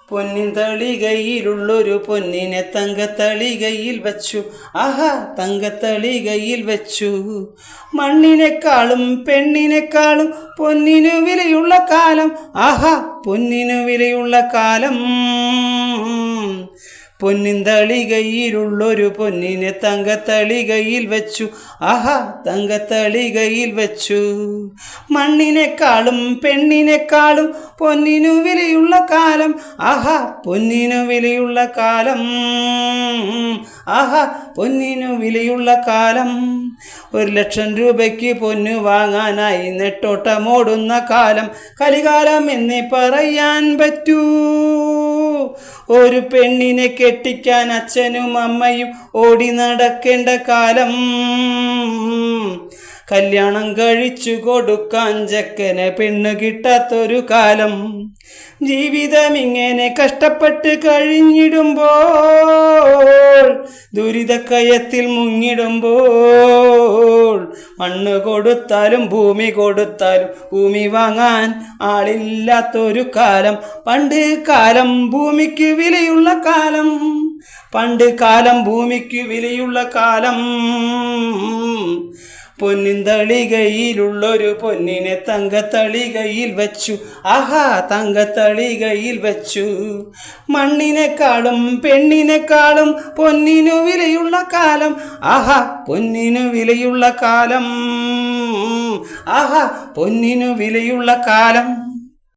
പൊന്നിൻ തളികയിലുള്ളൊരു പൊന്നിനെ തങ്കത്തളികയിൽ വച്ചു. ആഹാ, തങ്കത്തളികയിൽ വച്ചു. മണ്ണിനേക്കാളും പെണ്ണിനേക്കാളും പൊന്നിനു വിലയുള്ള കാലം. ആഹാ, പൊന്നിനു വിലയുള്ള കാലം. പൊന്നിൻ തളികയിലുള്ളൊരു പൊന്നിനെ തങ്കത്തളികയിൽ വച്ചു. ആഹാ, തങ്കത്തളികയിൽ വച്ചു. മണ്ണിനേക്കാളും പെണ്ണിനേക്കാളും പൊന്നിനു വിലയുള്ള കാലം. ആഹാ, പൊന്നിനു വിലയുള്ള കാലം. ആഹാ, പൊന്നിനു വിലയുള്ള കാലം. 1,00,000 രൂപയ്ക്ക് പൊന്നു വാങ്ങാനായി നെട്ടോട്ടമോടുന്ന കാലം. കലികാലം എന്നേ പറയാൻ പറ്റൂ. ഒരു പെണ്ണിനെ കെട്ടിക്കാൻ അച്ഛനും അമ്മയും ഓടി നടക്കേണ്ട കാലം. കല്യാണം കഴിച്ചു കൊടുക്കാൻ ചെക്കനെ പെണ്ണ് കിട്ടാത്തൊരു കാലം. ജീവിതം ഇങ്ങനെ കഷ്ടപ്പെട്ട് കഴിഞ്ഞിടുമ്പോൾ, ദുരിതക്കയത്തിൽ മുങ്ങിടുമ്പോൾ, മണ്ണ് കൊടുത്താലും ഭൂമി കൊടുത്താലും ഭൂമി വാങ്ങാൻ ആളില്ലാത്തൊരു കാലം. പണ്ട് കാലം ഭൂമിക്ക് വിലയുള്ള കാലം. പണ്ട് കാലം ഭൂമിക്ക് വിലയുള്ള കാലം. പൊന്നിൻ തളികയിലുള്ളൊരു പൊന്നിനെ തങ്കത്തളികയിൽ വച്ചു. ആഹാ, തങ്കത്തളികയിൽ വച്ചു. മണ്ണിനേക്കാളും പെണ്ണിനേക്കാളും പൊന്നിനു വിലയുള്ള കാലം. ആഹാ, പൊന്നിനു വിലയുള്ള കാലം. ആഹാ, പൊന്നിനു വിലയുള്ള കാലം.